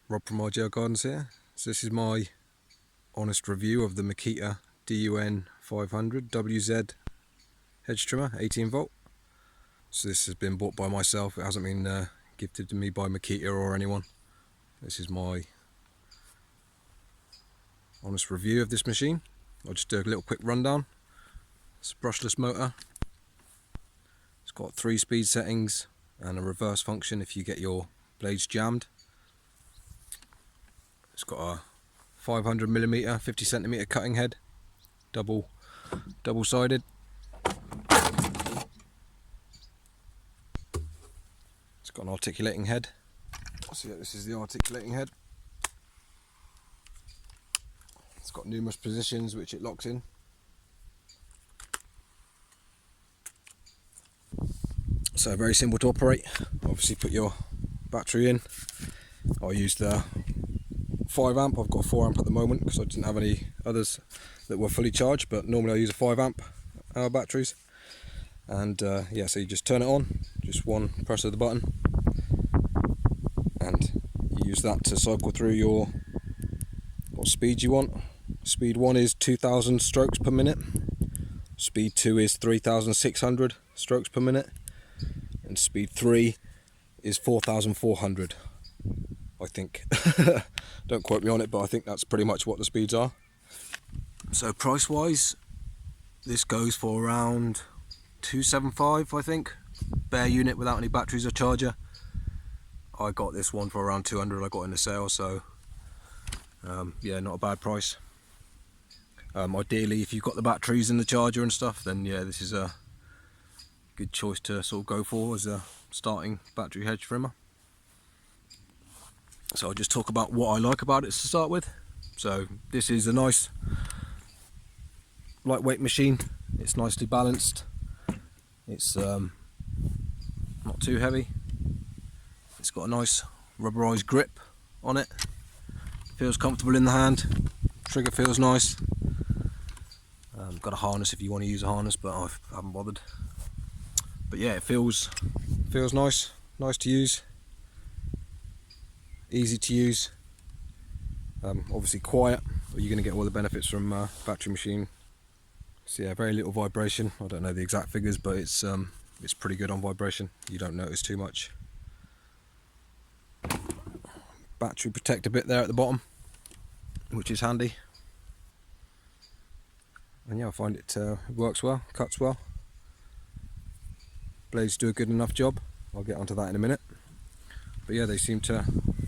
Rob from RGL Gardens here. So this is my honest review of the Makita DUN500WZ hedge trimmer, 18 volt. So this has been bought by myself. It hasn't been gifted to me by Makita or anyone. This is my honest review of this machine. I'll just do a little quick rundown. It's a brushless motor. It's got 3 speed settings and a reverse function if you get your blades jammed. It's got a 500mm 50cm cutting head, double-sided. It's got an articulating head. So yeah, this is the articulating head. It's got numerous positions which it locks in. So very simple to operate. Obviously put your battery in. I used the 5 amp. I've got a 4 amp at the moment because I didn't have any others that were fully charged, but normally I use a 5 amp hour batteries. And yeah, so you just turn it on, just one press of the button, and you use that to cycle through what speed you want. Speed 1 is 2000 strokes per minute, speed 2 is 3600 strokes per minute, and speed 3 is 4400, I think. Don't quote me on it, but I think that's pretty much what the speeds are. So price wise, this goes for around $275, I think, bare unit without any batteries or charger. I got this one for around 200. I got in the sale, so yeah, not a bad price. Ideally, if you've got the batteries and the charger and stuff, then yeah, this is a good choice to sort of go for as a starting battery hedge trimmer. So I'll just talk about what I like about it to start with. So this is a nice lightweight machine. It's nicely balanced. It's not too heavy. It's got a nice rubberized grip on it. Feels comfortable in the hand. Trigger feels nice. Got a harness if you want to use a harness, but I haven't bothered. But yeah, it feels nice to use. Easy to use. Obviously quiet, but you're going to get all the benefits from battery machine. So yeah, very little vibration. I don't know the exact figures, but it's pretty good on vibration. You don't notice too much. Battery protector bit there at the bottom, which is handy. And yeah, I find it works well, cuts well. Blades do a good enough job. I'll get onto that in a minute. But yeah, they seem to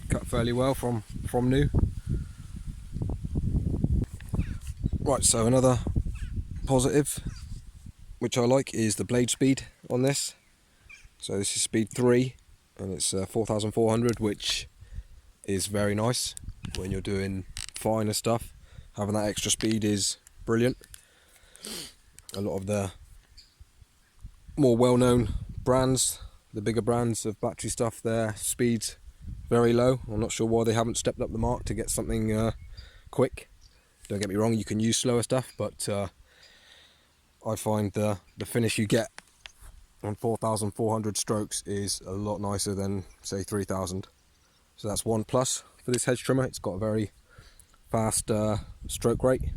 cut fairly well from new. Right, so another positive which I like is the blade speed on this. So this is speed 3 and it's 4400, which is very nice when you're doing finer stuff. Having that extra speed is brilliant. A lot of the more well-known brands, the bigger brands of battery stuff, their speed's very low. I'm not sure why they haven't stepped up the mark to get something quick. Don't get me wrong, you can use slower stuff, but I find the finish you get on 4400 strokes is a lot nicer than say 3000. So that's one plus for this hedge trimmer. It's got a very fast stroke rate,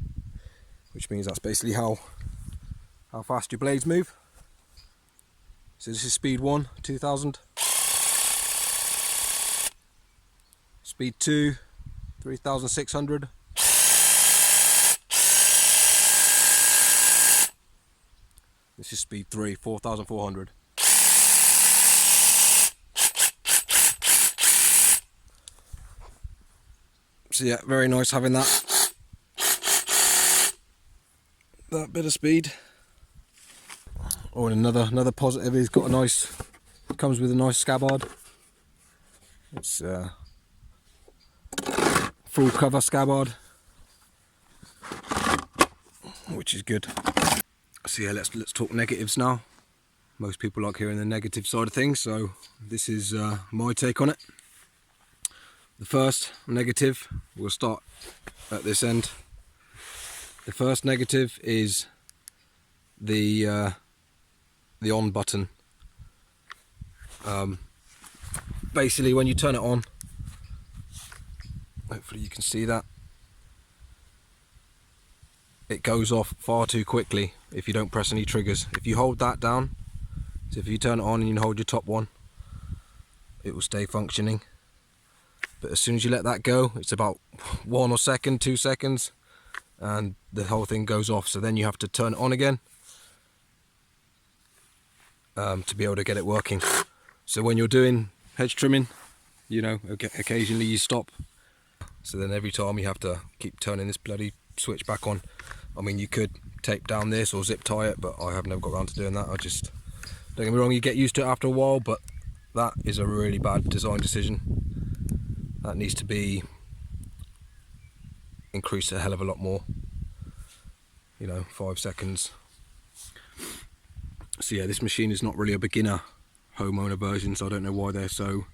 which means that's basically how fast your blades move. So this is speed 1, 2000. Speed 2, 3600. This is speed 3, 4400. So yeah, very nice having that bit of speed. Oh, and another positive is got a nice, comes with a nice scabbard. It's full cover scabbard, which is good. So yeah, let's talk negatives now. Most people like hearing the negative side of things, so this is my take on it. The first negative, we'll start at this end. The first negative is the on button. Basically, when you turn it on, Hopefully you can see that. It goes off far too quickly if you don't press any triggers. If you hold that down, so if you turn it on and you hold your top one, it will stay functioning. But as soon as you let that go, it's about 1 second, 2 seconds, and the whole thing goes off. So then you have to turn it on again to be able to get it working. So when you're doing hedge trimming, you know, occasionally you stop. So then every time you have to keep turning this bloody switch back on. I mean, you could tape down this or zip tie it, but I have never got around to doing that. Don't get me wrong, you get used to it after a while, but that is a really bad design decision. That needs to be increased a hell of a lot more. You know, 5 seconds. So yeah, this machine is not really a beginner homeowner version, so I don't know why they're so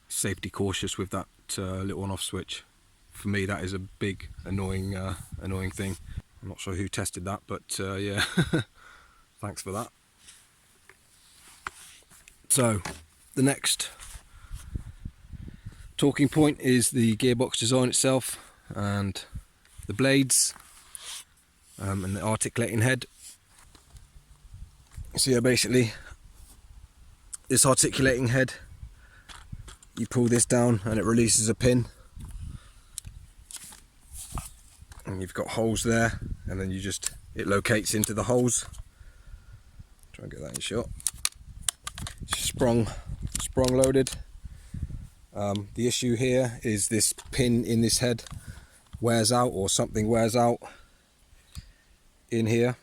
safety cautious with that little on-off switch. For me, that is a big annoying thing. I'm not sure who tested that, but yeah, thanks for that. So the next talking point is the gearbox design itself and the blades and the articulating head. So yeah, basically this articulating head, you pull this down and it releases a pin, and you've got holes there, and then it locates into the holes. Try and get that in shot. Sprung loaded. The issue here is this pin in this head wears out, or something wears out in here,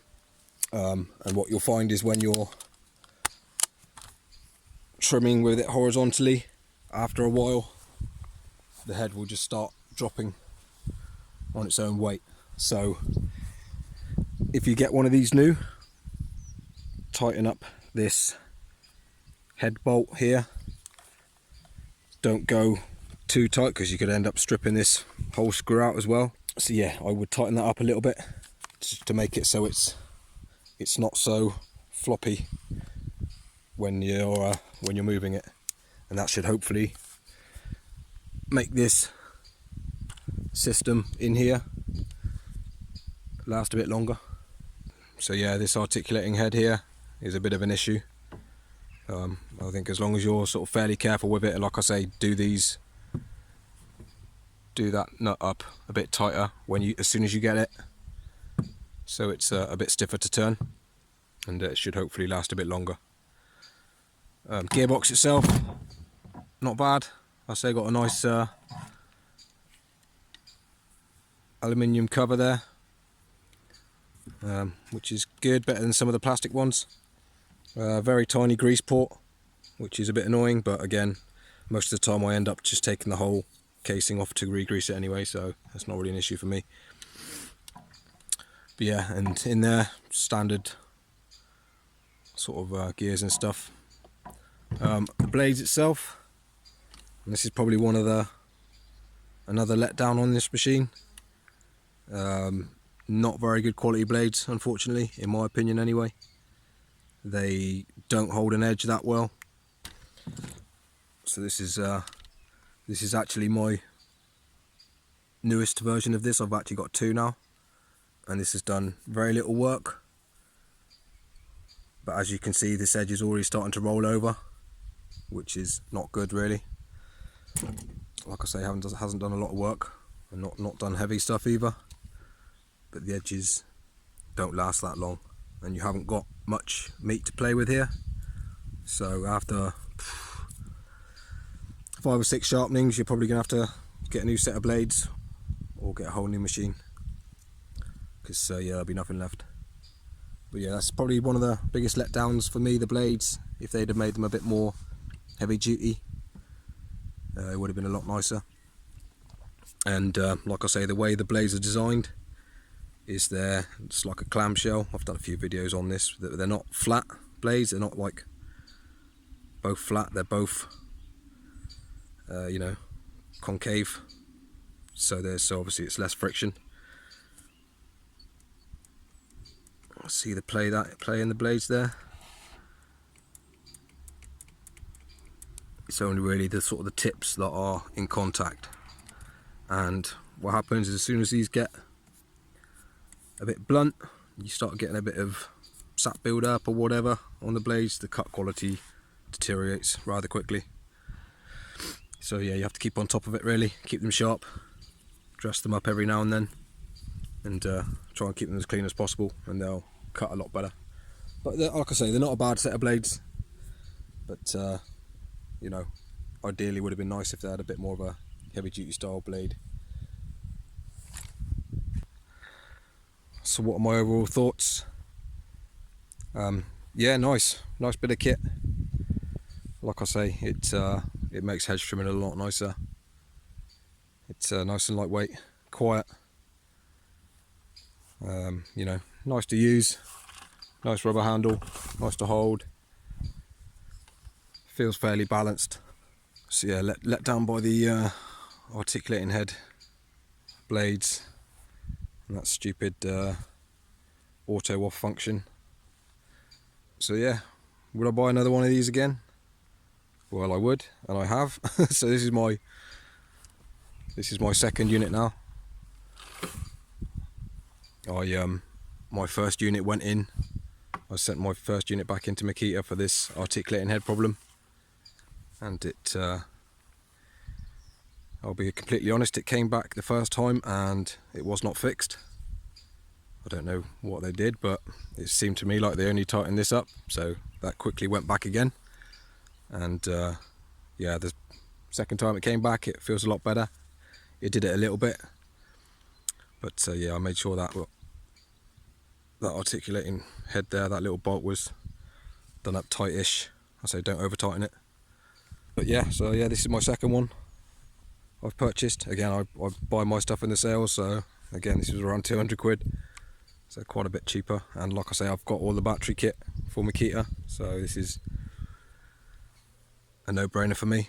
and what you'll find is when you're trimming with it horizontally, after a while the head will just start dropping on its own weight. So if you get one of these new, tighten up this head bolt here. Don't go too tight because you could end up stripping this whole screw out as well. So yeah, I would tighten that up a little bit just to make it so it's not so floppy when you're moving it, and that should hopefully make this system in here last a bit longer. So yeah, this articulating head here is a bit of an issue. I think as long as you're sort of fairly careful with it, and like I say, do that nut up a bit tighter as soon as you get it, so it's a bit stiffer to turn, and it should hopefully last a bit longer. Gearbox itself, not bad. I say got a nice aluminium cover there, which is good, better than some of the plastic ones. Very tiny grease port, which is a bit annoying, but again, most of the time I end up just taking the whole casing off to re-grease it anyway, so that's not really an issue for me. But yeah, and in there, standard sort of gears and stuff. The blades itself, and this is probably another letdown on this machine. Not very good quality blades, unfortunately, in my opinion anyway. They don't hold an edge that well. So this is actually my newest version of this. I've actually got 2 now, and this has done very little work. But as you can see, this edge is already starting to roll over, which is not good really. Like I say, hasn't done a lot of work, and not done heavy stuff either. But the edges don't last that long, and you haven't got much meat to play with here. So after 5 or 6 sharpenings, you're probably going to have to get a new set of blades or get a whole new machine, because yeah, there'll be nothing left. But yeah, that's probably one of the biggest letdowns for me, the blades. If they'd have made them a bit more heavy duty, it would have been a lot nicer. And like I say, the way the blades are designed is it's like a clamshell. I've done a few videos on this. They're not flat blades, they're not like both flat, they're both you know, concave, so obviously it's less friction. See the play in the blades there. It's only really the sort of the tips that are in contact, And what happens is, as soon as these get a bit blunt, you start getting a bit of sap build up or whatever on the blades. The cut quality deteriorates rather quickly. So yeah, you have to keep on top of it really, keep them sharp, dress them up every now and then, and try and keep them as clean as possible, and they'll cut a lot better. But like I say, they're not a bad set of blades, but you know, ideally would have been nice if they had a bit more of a heavy duty style blade. So what are my overall thoughts? Yeah, nice bit of kit. Like I say, it makes hedge trimming a lot nicer. It's nice and lightweight, quiet. You know, nice to use. Nice rubber handle, nice to hold. Feels fairly balanced. So yeah, let down by the articulating head blades and that stupid auto off function. So yeah, would I buy another one of these again? Well, I would, and I have. So this is my second unit now. My first unit went in. I sent my first unit back into Makita for this articulating head problem, and I'll be completely honest, it came back the first time and it was not fixed. I don't know what they did, but it seemed to me like they only tightened this up, so that quickly went back again. And yeah, the second time it came back, it feels a lot better. It did it a little bit, but yeah, I made sure that articulating head there, that little bolt, was done up tightish. I say don't over tighten it. But yeah, so yeah, this is my second one I've purchased. Again, I buy my stuff in the sales, so again, this was around 200 quid, so quite a bit cheaper. And like I say, I've got all the battery kit for Makita, so this is a no-brainer for me.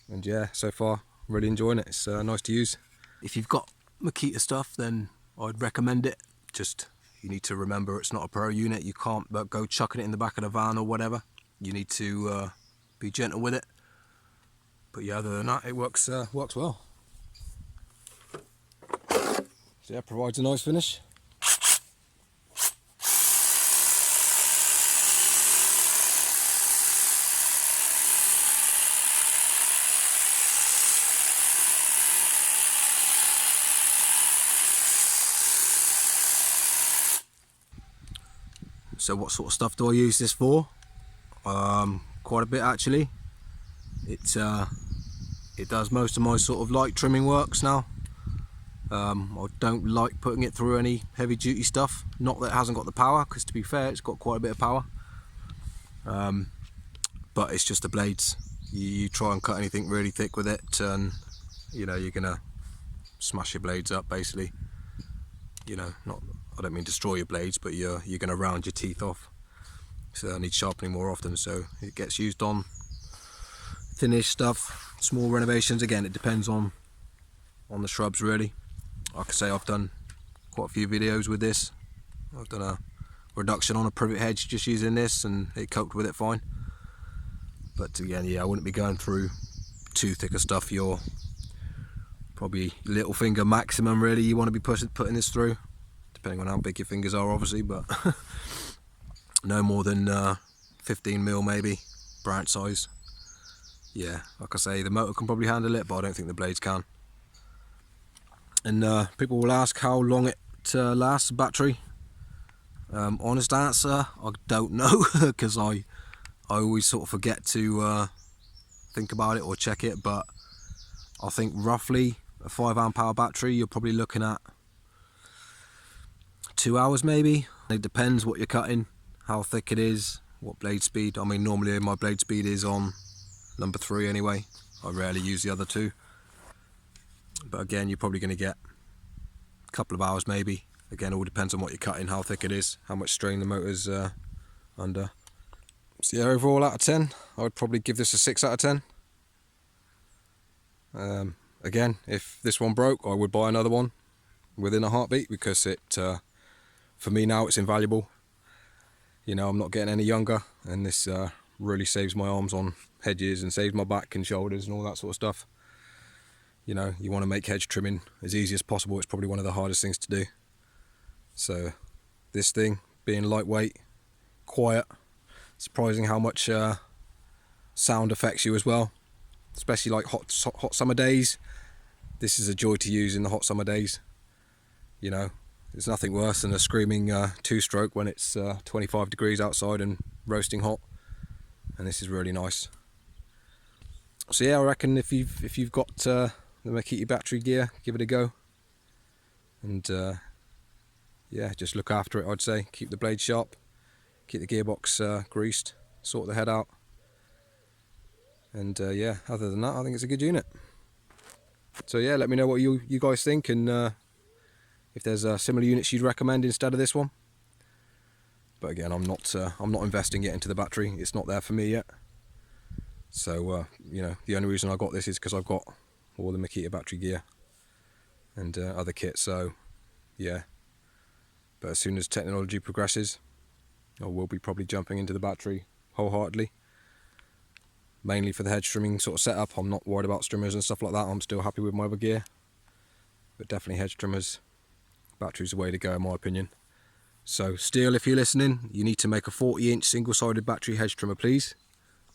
And yeah, so far really enjoying it. It's nice to use. If you've got Makita stuff, then I'd recommend it. Just, you need to remember it's not a pro unit. You can't go chucking it in the back of the van or whatever. You need to be gentle with it. But yeah, other than that, it works well. So yeah, provides a nice finish. So what sort of stuff do I use this for? Quite a bit actually. It does most of my sort of light trimming works now. I don't like putting it through any heavy duty stuff. Not that it hasn't got the power, because to be fair, it's got quite a bit of power. But it's just the blades. You try and cut anything really thick with it, and you know, you're gonna smash your blades up basically. You know, I don't mean destroy your blades, but you're gonna round your teeth off. So I need sharpening more often. So it gets used on thinnish stuff, small renovations. Again, it depends on the shrubs really. Like I say, I've done quite a few videos with this. I've done a reduction on a privet hedge just using this, and it coped with it fine. But again, yeah, I wouldn't be going through too thick of stuff. You're probably little finger maximum really you want to be putting this through, depending on how big your fingers are obviously, but no more than 15mm maybe, branch size. Yeah, like I say, the motor can probably handle it, but I don't think the blades can. And people will ask how long it lasts, the battery. Honest answer, I don't know, because I always sort of forget to think about it or check it, but I think roughly a 5Ah battery, you're probably looking at 2 hours maybe. It depends what you're cutting, how thick it is, what blade speed. I mean, normally my blade speed is on number 3 anyway. I rarely use the other 2. But again, you're probably going to get a couple of hours maybe. Again, all depends on what you're cutting, how thick it is, how much strain the motor's under. So yeah, overall out of 10, I would probably give this a 6 out of 10. Again, if this one broke, I would buy another one within a heartbeat, because it, for me now, it's invaluable. You know, I'm not getting any younger, and this really saves my arms on hedges and saves my back and shoulders and all that sort of stuff. you know, you want to make hedge trimming as easy as possible. It's probably one of the hardest things to do. So this thing being lightweight, quiet, surprising how much sound affects you as well, especially like hot summer days. This is a joy to use in the hot summer days. You know, there's nothing worse than a screaming two-stroke when it's 25 degrees outside and roasting hot, and this is really nice. So yeah, I reckon if you've got the Makita battery gear, give it a go, and yeah, just look after it. I'd say keep the blade sharp, keep the gearbox greased, sort the head out, and yeah, other than that, I think it's a good unit. So yeah, let me know what you guys think, and if there's similar units you'd recommend instead of this one. But again, I'm not investing yet into the battery. It's not there for me yet. So you know, the only reason I got this is because I've got all the Makita battery gear and other kit. So yeah, but as soon as technology progresses, I will be probably jumping into the battery wholeheartedly. Mainly for the hedge trimming sort of setup. I'm not worried about strimmers and stuff like that. I'm still happy with my other gear, but definitely hedge trimmers, battery's the way to go in my opinion. So Steel, if you're listening, you need to make a 40-inch single-sided battery hedge trimmer, please.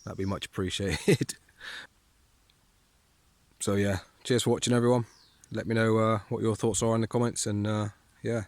That'd be much appreciated. So yeah, cheers for watching everyone. Let me know what your thoughts are in the comments, and yeah.